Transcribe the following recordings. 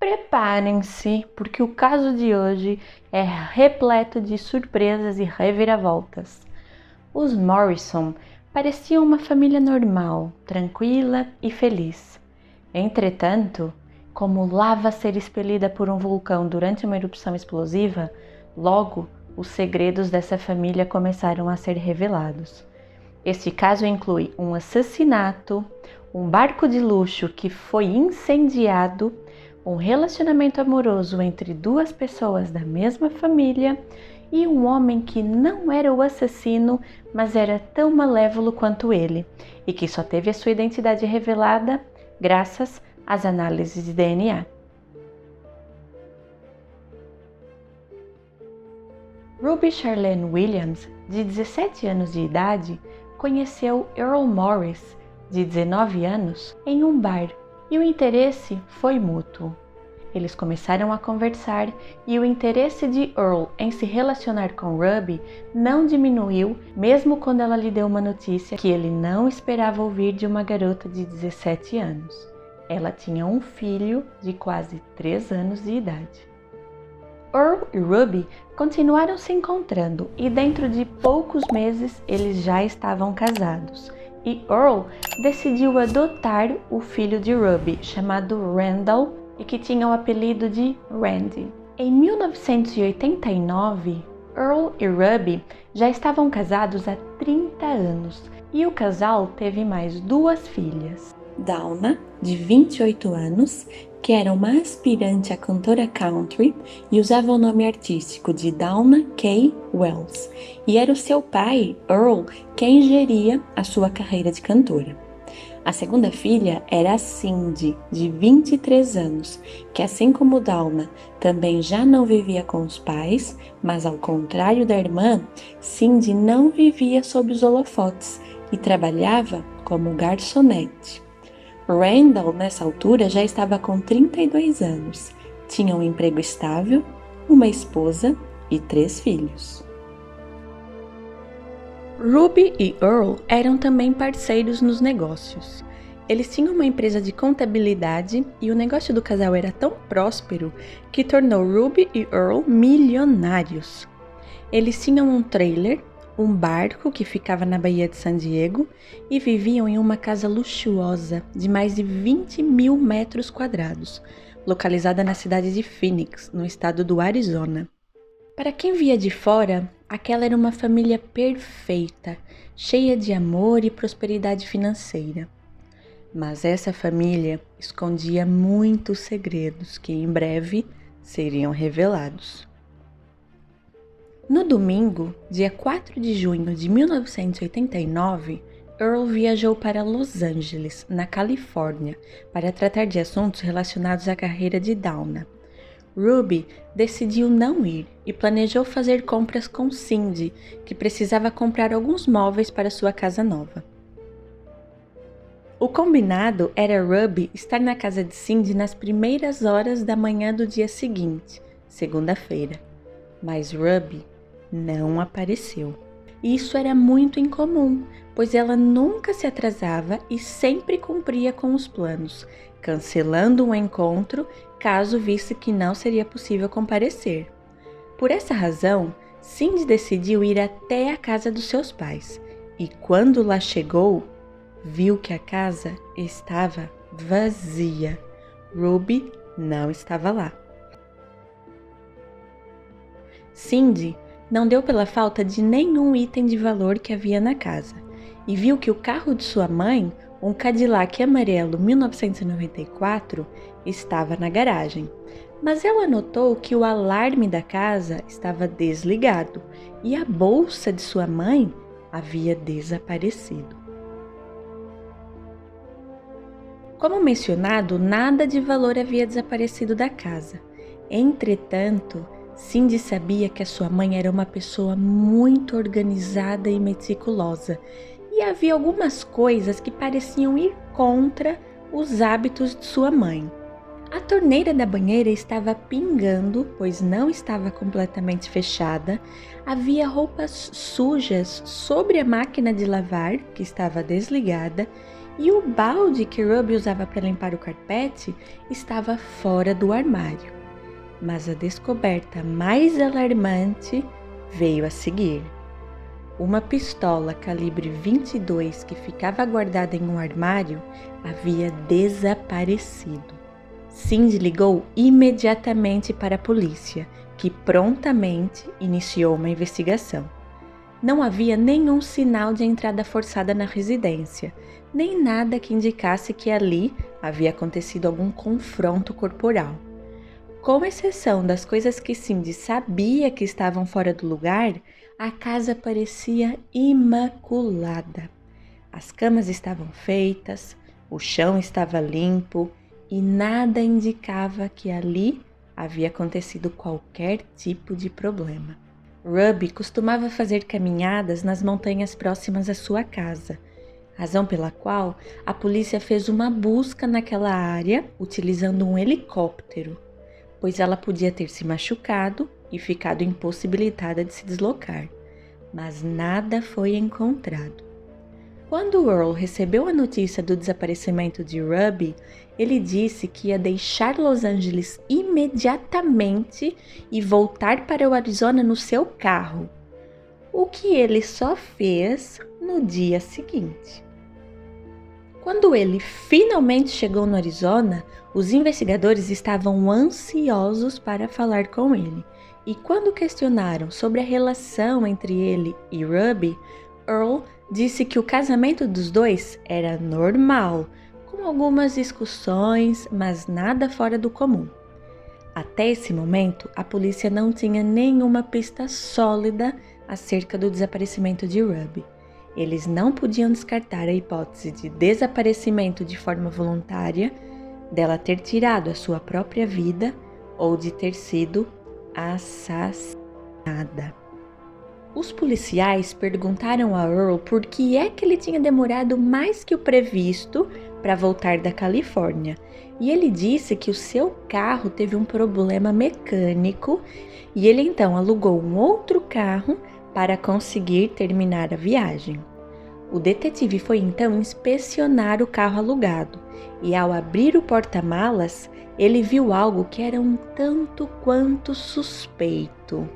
Preparem-se, porque o caso de hoje é repleto de surpresas e reviravoltas. Os Morrison pareciam uma família normal, tranquila e feliz. Entretanto, como lava ser expelida por um vulcão durante uma erupção explosiva, logo os segredos dessa família começaram a ser revelados. Este caso inclui um assassinato, um barco de luxo que foi incendiado, um relacionamento amoroso entre duas pessoas da mesma família e um homem que não era o assassino, mas era tão malévolo quanto ele e que só teve a sua identidade revelada graças às análises de DNA. Ruby Charlene Williams, de 17 anos de idade, conheceu Earl Morris, de 19 anos, em um bar e o interesse foi mútuo. Eles começaram a conversar e o interesse de Earl em se relacionar com Ruby não diminuiu, mesmo quando ela lhe deu uma notícia que ele não esperava ouvir de uma garota de 17 anos. Ela tinha um filho de quase 3 anos de idade. Earl e Ruby continuaram se encontrando e dentro de poucos meses eles já estavam casados. E Earl decidiu adotar o filho de Ruby, chamado Randall, e que tinha o apelido de Randy. Em 1989, Earl e Ruby já estavam casados há 30 anos e o casal teve mais 2 filhas. Dawna, de 28 anos, que era uma aspirante a cantora country e usava o nome artístico de Dawna Kay Wells, e era o seu pai, Earl, quem geria a sua carreira de cantora. A segunda filha era a Cindy, de 23 anos, que assim como Dawna, também já não vivia com os pais, mas ao contrário da irmã, Cindy não vivia sob os holofotes e trabalhava como garçonete. Randall, nessa altura, já estava com 32 anos, tinha um emprego estável, uma esposa e 3 filhos. Ruby e Earl eram também parceiros nos negócios. Eles tinham uma empresa de contabilidade e o negócio do casal era tão próspero que tornou Ruby e Earl milionários. Eles tinham um trailer, um barco que ficava na Baía de San Diego e viviam em uma casa luxuosa de mais de 20 mil metros quadrados, localizada na cidade de Phoenix, no estado do Arizona. Para quem via de fora, aquela era uma família perfeita, cheia de amor e prosperidade financeira. Mas essa família escondia muitos segredos que em breve seriam revelados. No domingo, dia 4 de junho de 1989, Earl viajou para Los Angeles, na Califórnia, para tratar de assuntos relacionados à carreira de Dawna. Ruby decidiu não ir e planejou fazer compras com Cindy, que precisava comprar alguns móveis para sua casa nova. O combinado era Ruby estar na casa de Cindy nas primeiras horas da manhã do dia seguinte, segunda-feira. Mas Ruby não apareceu. Isso era muito incomum, pois ela nunca se atrasava e sempre cumpria com os planos, cancelando um encontro caso visse que não seria possível comparecer. Por essa razão, Cindy decidiu ir até a casa dos seus pais e quando lá chegou, viu que a casa estava vazia. Ruby não estava lá. Cindy não deu pela falta de nenhum item de valor que havia na casa e viu que o carro de sua mãe, um Cadillac amarelo 1994, estava na garagem. Mas ela notou que o alarme da casa estava desligado e a bolsa de sua mãe havia desaparecido. Como mencionado, nada de valor havia desaparecido da casa. Entretanto, Cindy sabia que a sua mãe era uma pessoa muito organizada e meticulosa, e havia algumas coisas que pareciam ir contra os hábitos de sua mãe. A torneira da banheira estava pingando, pois não estava completamente fechada, havia roupas sujas sobre a máquina de lavar, que estava desligada, e o balde que Ruby usava para limpar o carpete estava fora do armário. Mas a descoberta mais alarmante veio a seguir. Uma pistola calibre 22 que ficava guardada em um armário havia desaparecido. Cindy ligou imediatamente para a polícia, que prontamente iniciou uma investigação. Não havia nenhum sinal de entrada forçada na residência, nem nada que indicasse que ali havia acontecido algum confronto corporal. Com exceção das coisas que Cindy sabia que estavam fora do lugar, a casa parecia imaculada. As camas estavam feitas, o chão estava limpo e nada indicava que ali havia acontecido qualquer tipo de problema. Ruby costumava fazer caminhadas nas montanhas próximas à sua casa, razão pela qual a polícia fez uma busca naquela área utilizando um helicóptero, pois ela podia ter se machucado e ficado impossibilitada de se deslocar, mas nada foi encontrado. Quando Earl recebeu a notícia do desaparecimento de Ruby, ele disse que ia deixar Los Angeles imediatamente e voltar para o Arizona no seu carro, o que ele só fez no dia seguinte. Quando ele finalmente chegou no Arizona, os investigadores estavam ansiosos para falar com ele, e quando questionaram sobre a relação entre ele e Ruby, Earl disse que o casamento dos dois era normal, com algumas discussões, mas nada fora do comum. Até esse momento, a polícia não tinha nenhuma pista sólida acerca do desaparecimento de Ruby. Eles não podiam descartar a hipótese de desaparecimento de forma voluntária, dela ter tirado a sua própria vida ou de ter sido assassinada. Os policiais perguntaram a Earl por que é que ele tinha demorado mais que o previsto para voltar da Califórnia, e ele disse que o seu carro teve um problema mecânico e ele então alugou um outro carro para conseguir terminar a viagem. O detetive foi então inspecionar o carro alugado e, ao abrir o porta-malas, ele viu algo que era um tanto quanto suspeito.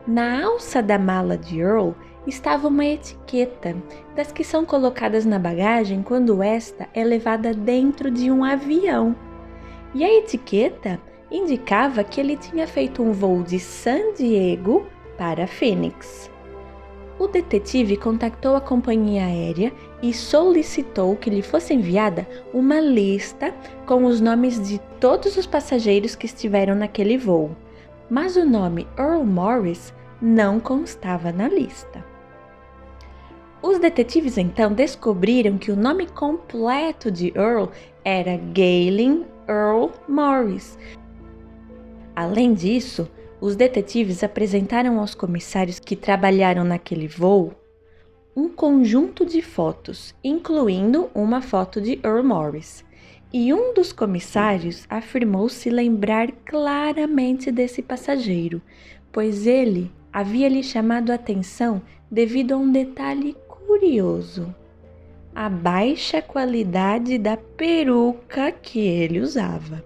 Na alça da mala de Earl estava uma etiqueta, das que são colocadas na bagagem quando esta é levada dentro de um avião. E a etiqueta indicava que ele tinha feito um voo de San Diego para Phoenix. O detetive contactou a companhia aérea e solicitou que lhe fosse enviada uma lista com os nomes de todos os passageiros que estiveram naquele voo, mas o nome Earl Morris não constava na lista. Os detetives então descobriram que o nome completo de Earl era Galen Earl Morris. Além disso, os detetives apresentaram aos comissários que trabalharam naquele voo um conjunto de fotos, incluindo uma foto de Earl Morris. E um dos comissários afirmou se lembrar claramente desse passageiro, pois ele havia lhe chamado a atenção devido a um detalhe curioso: a baixa qualidade da peruca que ele usava.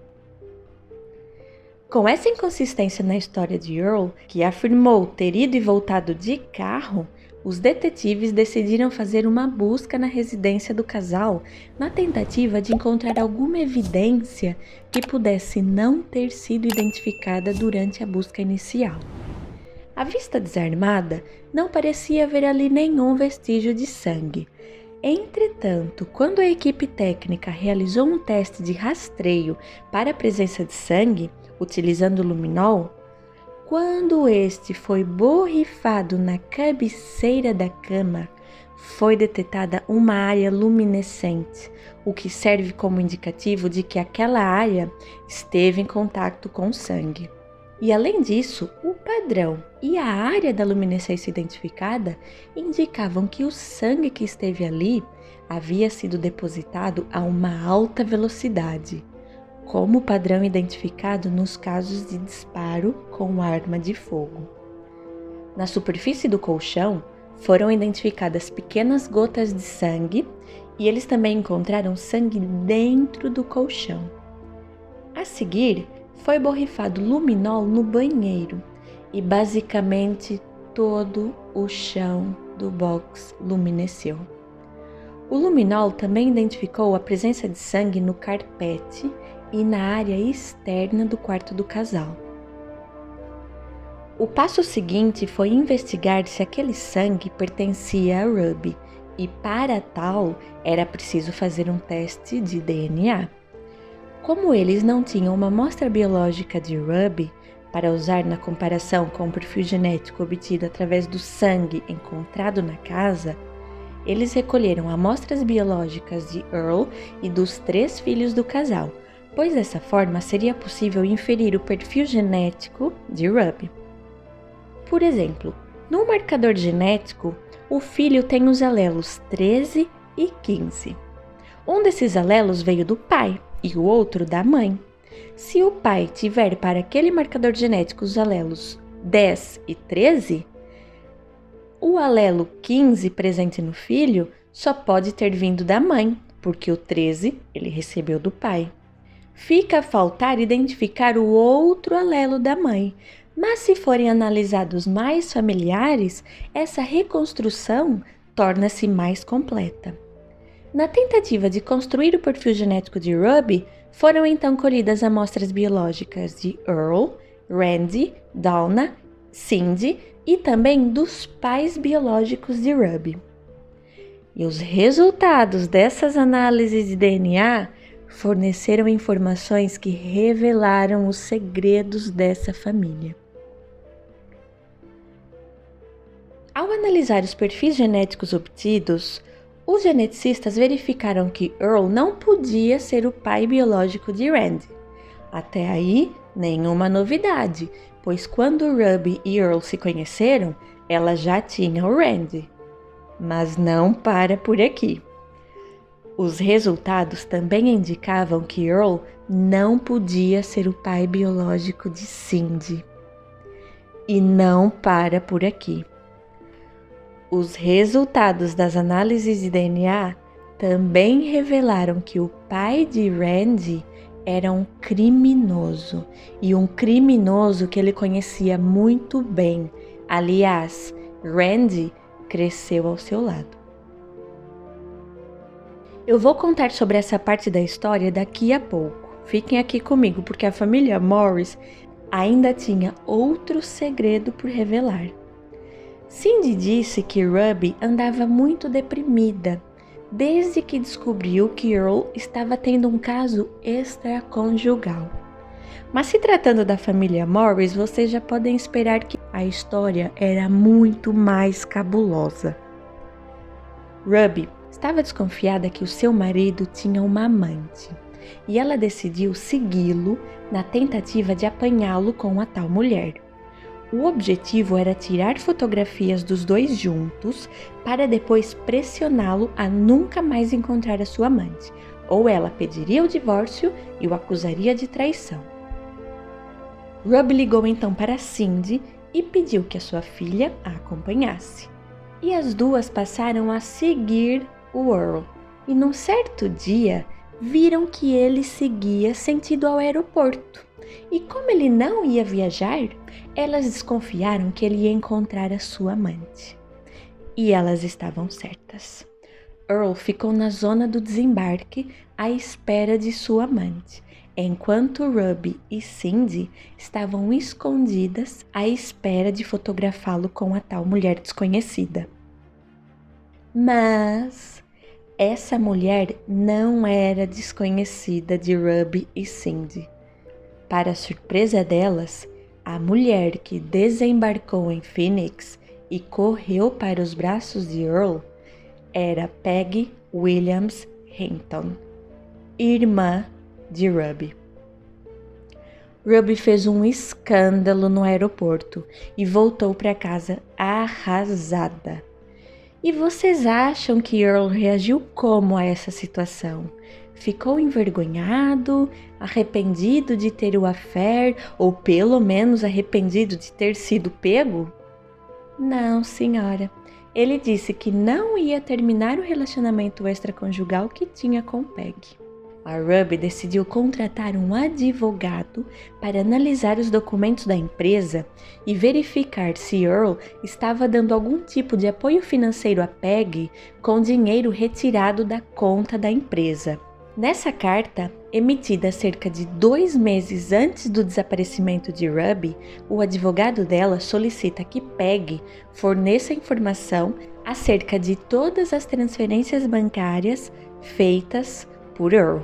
Com essa inconsistência na história de Earl, que afirmou ter ido e voltado de carro, os detetives decidiram fazer uma busca na residência do casal, na tentativa de encontrar alguma evidência que pudesse não ter sido identificada durante a busca inicial. À vista desarmada, não parecia haver ali nenhum vestígio de sangue. Entretanto, quando a equipe técnica realizou um teste de rastreio para a presença de sangue, utilizando luminol, quando este foi borrifado na cabeceira da cama, foi detectada uma área luminescente, o que serve como indicativo de que aquela área esteve em contato com sangue. E além disso, o padrão e a área da luminescência identificada indicavam que o sangue que esteve ali havia sido depositado a uma alta velocidade, como o padrão identificado nos casos de disparo com arma de fogo. Na superfície do colchão Foram identificadas pequenas gotas de sangue e eles também encontraram sangue dentro do colchão. A seguir, foi borrifado luminol no banheiro e basicamente todo o chão do box luminesceu. O luminol também identificou a presença de sangue no carpete e na área externa do quarto do casal. O passo seguinte foi investigar se aquele sangue pertencia a Ruby e, para tal, era preciso fazer um teste de DNA. Como eles não tinham uma amostra biológica de Ruby para usar na comparação com o perfil genético obtido através do sangue encontrado na casa, eles recolheram amostras biológicas de Earl e dos 3 filhos do casal, pois dessa forma seria possível inferir o perfil genético de Ruby. Por exemplo, no marcador genético, o filho tem os alelos 13 e 15. Um desses alelos veio do pai e o outro da mãe. Se o pai tiver para aquele marcador genético os alelos 10 e 13, o alelo 15 presente no filho só pode ter vindo da mãe, porque o 13 ele recebeu do pai. Fica a faltar identificar o outro alelo da mãe, mas se forem analisados mais familiares, essa reconstrução torna-se mais completa. Na tentativa de construir o perfil genético de Ruby, foram então colhidas amostras biológicas de Earl, Randy, Donna, Cindy e também dos pais biológicos de Ruby. E os resultados dessas análises de DNA forneceram informações que revelaram os segredos dessa família. Ao analisar os perfis genéticos obtidos, os geneticistas verificaram que Earl não podia ser o pai biológico de Randy. Até aí, nenhuma novidade, pois quando Ruby e Earl se conheceram, ela já tinha o Randy. Mas não para por aqui. Os resultados também indicavam que Earl não podia ser o pai biológico de Cindy. E não para por aqui. Os resultados das análises de DNA também revelaram que o pai de Randy era um criminoso, e um criminoso que ele conhecia muito bem. Aliás, Randy cresceu ao seu lado. Eu vou contar sobre essa parte da história daqui a pouco. Fiquem aqui comigo, porque a família Morris ainda tinha outro segredo por revelar. Cindy disse que Ruby andava muito deprimida desde que descobriu que Earl estava tendo um caso extraconjugal. Mas se tratando da família Morris, vocês já podem esperar que a história era muito mais cabulosa. Ruby estava desconfiada que o seu marido tinha uma amante e ela decidiu segui-lo na tentativa de apanhá-lo com a tal mulher. O objetivo era tirar fotografias dos dois juntos para depois pressioná-lo a nunca mais encontrar a sua amante, ou ela pediria o divórcio e o acusaria de traição. Ruby ligou então para Cindy e pediu que a sua filha a acompanhasse. E as duas passaram a seguir o Earl, e num certo dia viram que ele seguia sentido ao aeroporto. E como ele não ia viajar, elas desconfiaram que ele ia encontrar a sua amante. E elas estavam certas. Earl ficou na zona do desembarque à espera de sua amante, enquanto Ruby e Cindy estavam escondidas à espera de fotografá-lo com a tal mulher desconhecida. Mas essa mulher não era desconhecida de Ruby e Cindy. Para surpresa delas, a mulher que desembarcou em Phoenix e correu para os braços de Earl era Peggy Williams Hinton, irmã de Ruby. Ruby fez um escândalo no aeroporto e voltou para casa arrasada. E vocês acham que Earl reagiu como a essa situação? Ficou envergonhado, arrependido de ter o affair, ou pelo menos arrependido de ter sido pego? Não, senhora. ele disse que não ia terminar o relacionamento extraconjugal que tinha com Peg. A Ruby decidiu contratar um advogado para analisar os documentos da empresa e verificar se Earl estava dando algum tipo de apoio financeiro a Peg com dinheiro retirado da conta da empresa. Nessa carta, emitida cerca de 2 meses antes do desaparecimento de Ruby, o advogado dela solicita que Peg forneça informação acerca de todas as transferências bancárias feitas por Earl.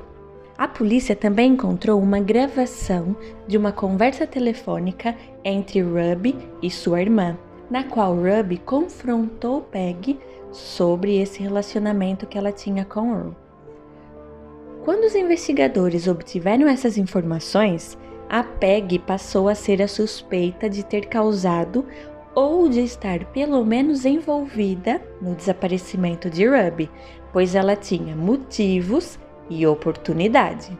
A polícia também encontrou uma gravação de uma conversa telefônica entre Ruby e sua irmã, na qual Ruby confrontou Peg sobre esse relacionamento que ela tinha com Earl. Quando os investigadores obtiveram essas informações, a Peg passou a ser a suspeita de ter causado ou de estar pelo menos envolvida no desaparecimento de Ruby, pois ela tinha motivos e oportunidade.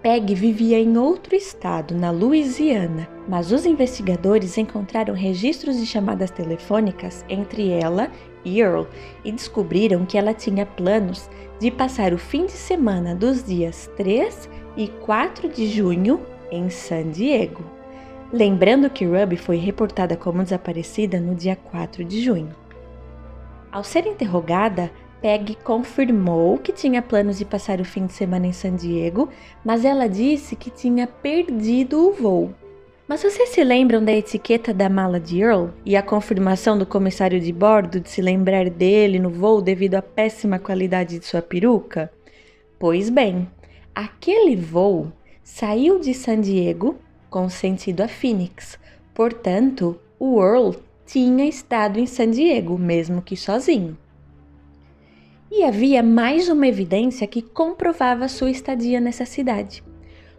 Peg vivia em outro estado, na Louisiana, mas os investigadores encontraram registros de chamadas telefônicas entre ela e Earl e descobriram que ela tinha planos de passar o fim de semana dos dias 3 e 4 de junho em San Diego. Lembrando que Ruby foi reportada como desaparecida no dia 4 de junho. Ao ser interrogada, Peg confirmou que tinha planos de passar o fim de semana em San Diego, mas ela disse que tinha perdido o voo. Mas vocês se lembram da etiqueta da mala de Earl e a confirmação do comissário de bordo de se lembrar dele no voo devido à péssima qualidade de sua peruca? Pois bem, aquele voo saiu de San Diego com sentido a Phoenix, portanto, o Earl tinha estado em San Diego, mesmo que sozinho. E havia mais uma evidência que comprovava sua estadia nessa cidade.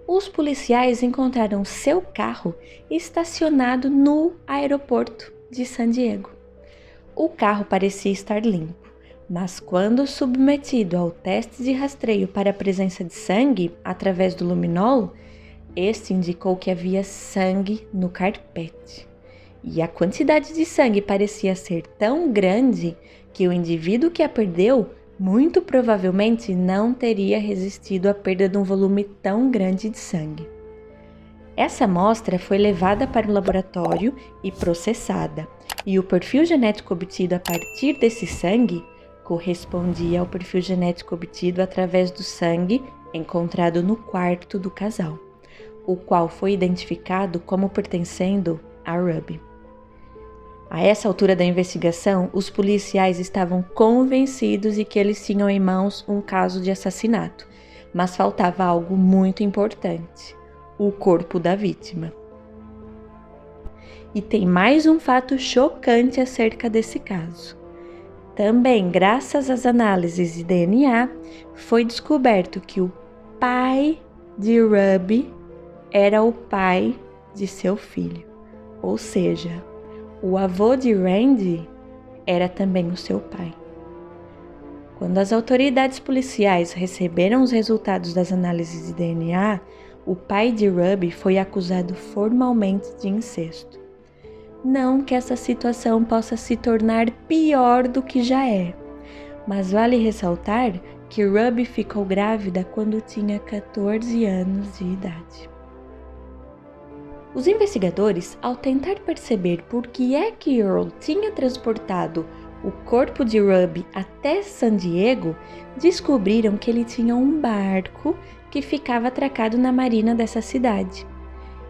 Os policiais encontraram seu carro estacionado no aeroporto de San Diego. O carro parecia estar limpo, mas quando submetido ao teste de rastreio para a presença de sangue através do luminol, este indicou que havia sangue no carpete. E a quantidade de sangue parecia ser tão grande que o indivíduo que a perdeu muito provavelmente não teria resistido à perda de um volume tão grande de sangue. Essa amostra foi levada para o laboratório e processada, e o perfil genético obtido a partir desse sangue correspondia ao perfil genético obtido através do sangue encontrado no quarto do casal, o qual foi identificado como pertencendo a Ruby. A essa altura da investigação, os policiais estavam convencidos de que eles tinham em mãos um caso de assassinato, mas faltava algo muito importante: o corpo da vítima. E tem mais um fato chocante acerca desse caso. Também, graças às análises de DNA, foi descoberto que o pai de Ruby era o pai de seu filho, ou seja, o avô de Randy era também o seu pai. Quando as autoridades policiais receberam os resultados das análises de DNA, o pai de Ruby foi acusado formalmente de incesto. Não que essa situação possa se tornar pior do que já é, mas vale ressaltar que Ruby ficou grávida quando tinha 14 anos de idade. Os investigadores, ao tentar perceber por que é que Earl tinha transportado o corpo de Ruby até San Diego, descobriram que ele tinha um barco que ficava atracado na marina dessa cidade.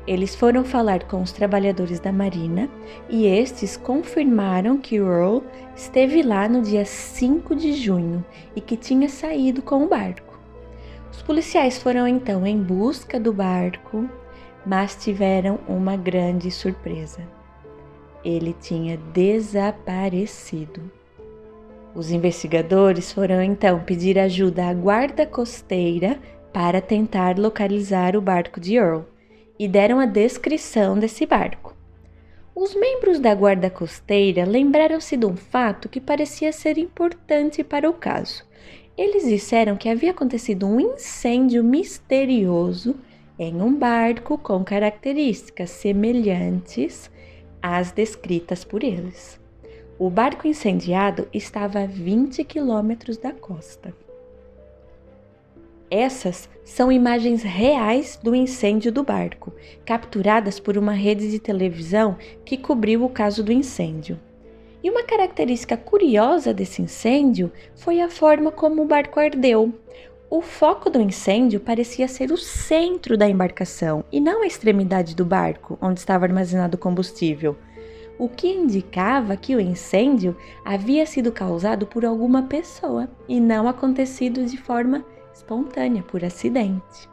Eles foram falar com os trabalhadores da marina e estes confirmaram que Earl esteve lá no dia 5 de junho e que tinha saído com o barco. Os policiais foram então em busca do barco, mas tiveram uma grande surpresa. Ele tinha desaparecido. Os investigadores foram então pedir ajuda à guarda costeira para tentar localizar o barco de Earl e deram a descrição desse barco. Os membros da guarda costeira lembraram-se de um fato que parecia ser importante para o caso. Eles disseram que havia acontecido um incêndio misterioso em um barco com características semelhantes às descritas por eles. O barco incendiado estava a 20 quilômetros da costa. Essas são imagens reais do incêndio do barco, capturadas por uma rede de televisão que cobriu o caso do incêndio. E uma característica curiosa desse incêndio foi a forma como o barco ardeu. O foco do incêndio parecia ser o centro da embarcação e não a extremidade do barco, onde estava armazenado o combustível, o que indicava que o incêndio havia sido causado por alguma pessoa e não acontecido de forma espontânea, por acidente.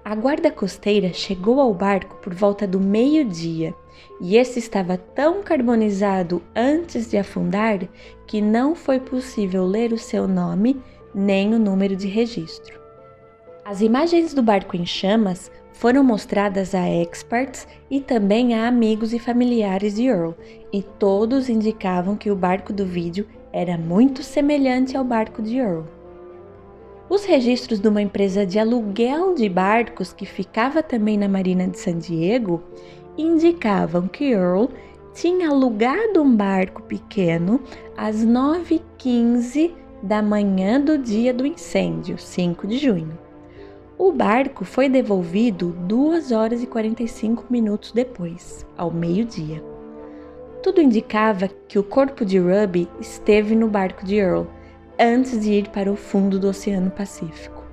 A guarda costeira chegou ao barco por volta do meio-dia e esse estava tão carbonizado antes de afundar que não foi possível ler o seu nome nem o número de registro. As imagens do barco em chamas foram mostradas a experts e também a amigos e familiares de Earl, e todos indicavam que o barco do vídeo era muito semelhante ao barco de Earl. Os registros de uma empresa de aluguel de barcos que ficava também na Marina de San Diego indicavam que Earl tinha alugado um barco pequeno às 9h15 da manhã do dia do incêndio, 5 de junho. O barco foi devolvido 2 horas e 45 minutos depois, ao meio-dia. Tudo indicava que o corpo de Ruby esteve no barco de Earl antes de ir para o fundo do Oceano Pacífico.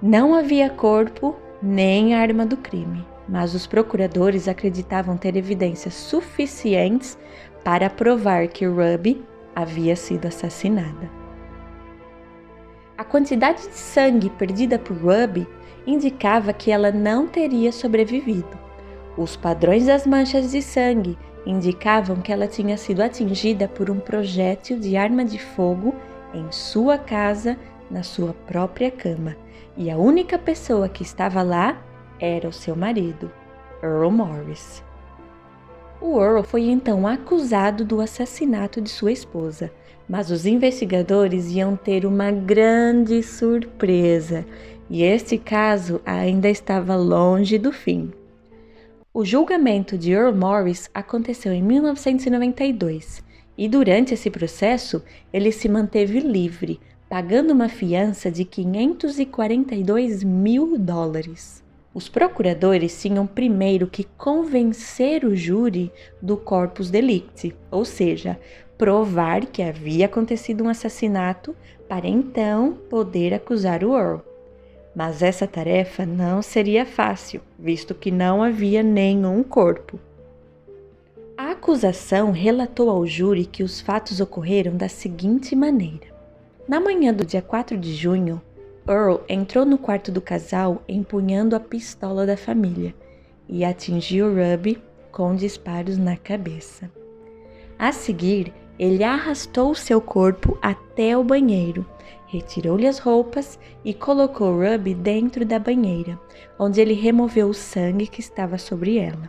Não havia corpo nem arma do crime, mas os procuradores acreditavam ter evidências suficientes para provar que Ruby havia sido assassinada. A quantidade de sangue perdida por Ruby indicava que ela não teria sobrevivido. Os padrões das manchas de sangue indicavam que ela tinha sido atingida por um projétil de arma de fogo em sua casa, na sua própria cama, e a única pessoa que estava lá era o seu marido, Earl Morris. O Earl foi então acusado do assassinato de sua esposa, mas os investigadores iam ter uma grande surpresa, e este caso ainda estava longe do fim. O julgamento de Earl Morris aconteceu em 1992, e durante esse processo ele se manteve livre, pagando uma fiança de $542 mil. Os procuradores tinham primeiro que convencer o júri do corpus delicti, ou seja, provar que havia acontecido um assassinato para então poder acusar o Earl. Mas essa tarefa não seria fácil, visto que não havia nenhum corpo. A acusação relatou ao júri que os fatos ocorreram da seguinte maneira. Na manhã do dia 4 de junho, Earl entrou no quarto do casal empunhando a pistola da família e atingiu Ruby com disparos na cabeça. A seguir, ele arrastou seu corpo até o banheiro, retirou-lhe as roupas e colocou Ruby dentro da banheira, onde ele removeu o sangue que estava sobre ela.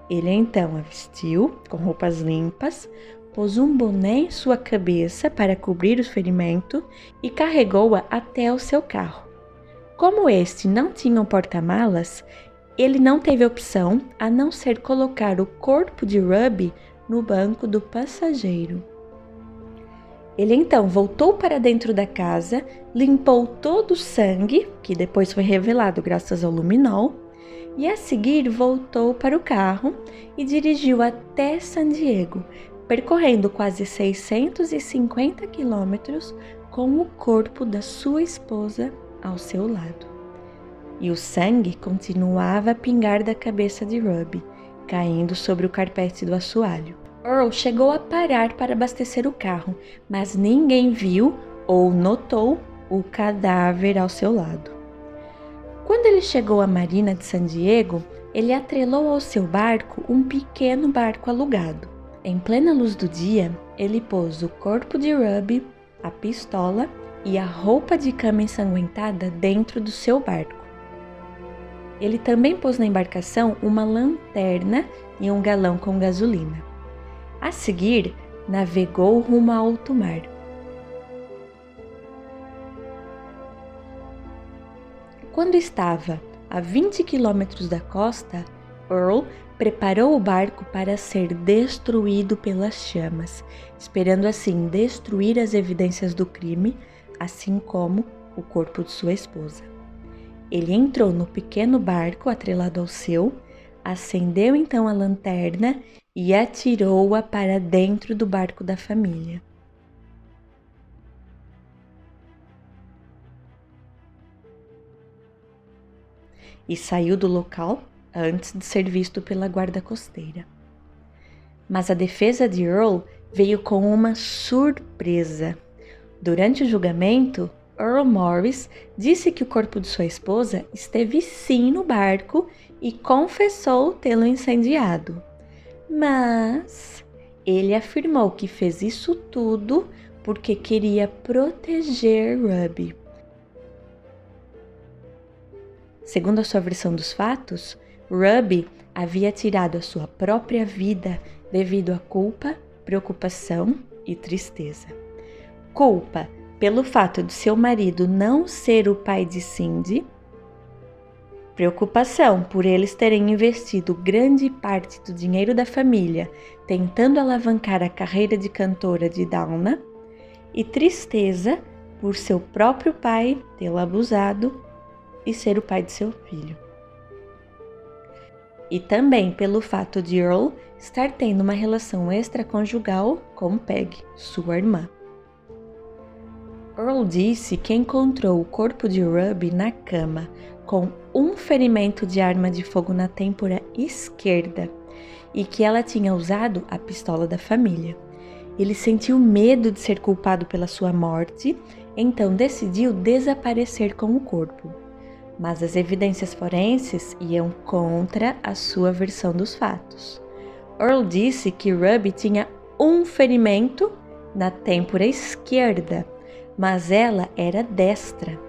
Ele então a vestiu com roupas limpas, pôs um boné em sua cabeça para cobrir o ferimento e carregou-a até o seu carro. Como este não tinha um porta-malas, ele não teve opção a não ser colocar o corpo de Ruby no banco do passageiro. Ele então voltou para dentro da casa, limpou todo o sangue, que depois foi revelado graças ao luminol, e a seguir voltou para o carro e dirigiu até San Diego, percorrendo quase 650 quilômetros com o corpo da sua esposa ao seu lado. E o sangue continuava a pingar da cabeça de Ruby, caindo sobre o carpete do assoalho. Earl chegou a parar para abastecer o carro, mas ninguém viu ou notou o cadáver ao seu lado. Quando ele chegou à Marina de San Diego, ele atrelou ao seu barco um pequeno barco alugado. Em plena luz do dia, ele pôs o corpo de Ruby, a pistola e a roupa de cama ensanguentada dentro do seu barco. Ele também pôs na embarcação uma lanterna e um galão com gasolina. A seguir, navegou rumo a alto mar. Quando estava a 20 quilômetros da costa, Earl preparou o barco para ser destruído pelas chamas, esperando assim destruir as evidências do crime, assim como o corpo de sua esposa. Ele entrou no pequeno barco atrelado ao seu, acendeu então a lanterna e atirou-a para dentro do barco da família. E saiu do local antes de ser visto pela guarda costeira. Mas a defesa de Earl veio com uma surpresa. Durante o julgamento, Earl Morris disse que o corpo de sua esposa esteve sim no barco e confessou tê-lo incendiado. Mas ele afirmou que fez isso tudo porque queria proteger Ruby. Segundo a sua versão dos fatos, Ruby havia tirado a sua própria vida devido à culpa, preocupação e tristeza. Culpa pelo fato de seu marido não ser o pai de Cindy, preocupação por eles terem investido grande parte do dinheiro da família tentando alavancar a carreira de cantora de Dawna, e tristeza por seu próprio pai tê-la abusado e ser o pai de seu filho. E também pelo fato de Earl estar tendo uma relação extraconjugal com Peg, sua irmã. Earl disse que encontrou o corpo de Ruby na cama, com um ferimento de arma de fogo na têmpora esquerda, e que ela tinha usado a pistola da família. Ele sentiu medo de ser culpado pela sua morte, então decidiu desaparecer com o corpo. Mas as evidências forenses iam contra a sua versão dos fatos. Earl disse que Ruby tinha um ferimento na têmpora esquerda, mas ela era destra.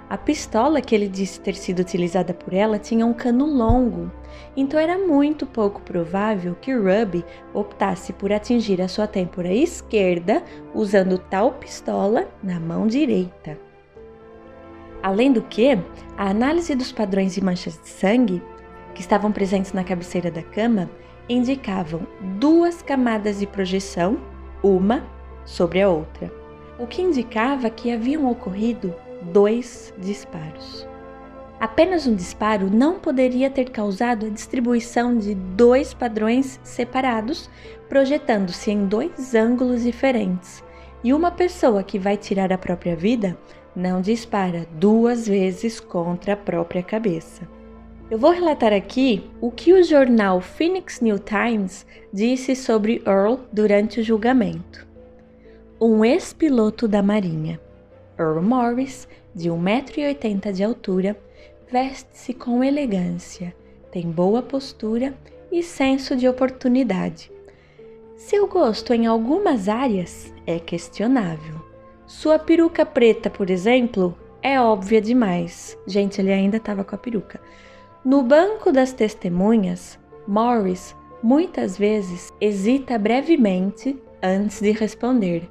A pistola que ele disse ter sido utilizada por ela tinha um cano longo, então era muito pouco provável que Ruby optasse por atingir a sua têmpora esquerda usando tal pistola na mão direita. Além do que, a análise dos padrões de manchas de sangue que estavam presentes na cabeceira da cama indicavam 2 camadas de projeção, uma sobre a outra, o que indicava que haviam ocorrido 2 disparos. Apenas um disparo não poderia ter causado a distribuição de 2 padrões separados, projetando-se em 2 ângulos diferentes, e uma pessoa que vai tirar a própria vida não dispara 2 vezes contra a própria cabeça. Eu vou relatar aqui o que o jornal Phoenix New Times disse sobre Earl durante o julgamento. Um ex-piloto da Marinha, Earl Morris, de 1,80 m de altura, veste-se com elegância, tem boa postura e senso de oportunidade. Seu gosto em algumas áreas é questionável. Sua peruca preta, por exemplo, é óbvia demais. Gente, ele ainda estava com a peruca. No banco das testemunhas, Morris muitas vezes hesita brevemente antes de responder.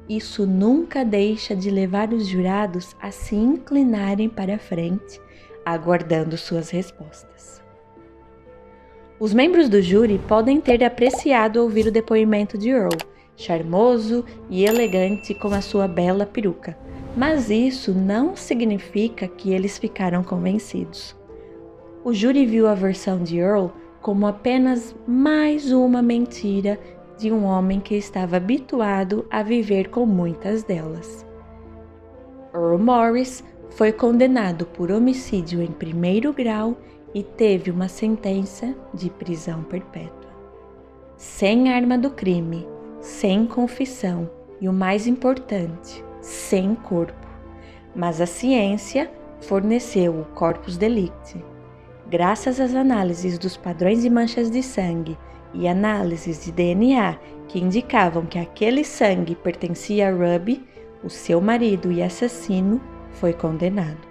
Isso nunca deixa de levar os jurados a se inclinarem para a frente, aguardando suas respostas. Os membros do júri podem ter apreciado ouvir o depoimento de Earl, charmoso e elegante com a sua bela peruca, mas isso não significa que eles ficaram convencidos. O júri viu a versão de Earl como apenas mais uma mentira de um homem que estava habituado a viver com muitas delas. Earl Morris foi condenado por homicídio em 1º grau e teve uma sentença de prisão perpétua. Sem arma do crime, sem confissão e o mais importante, sem corpo. Mas a ciência forneceu o corpus delicti. Graças às análises dos padrões de manchas de sangue e análises de DNA que indicavam que aquele sangue pertencia a Ruby, o seu marido e assassino foi condenado.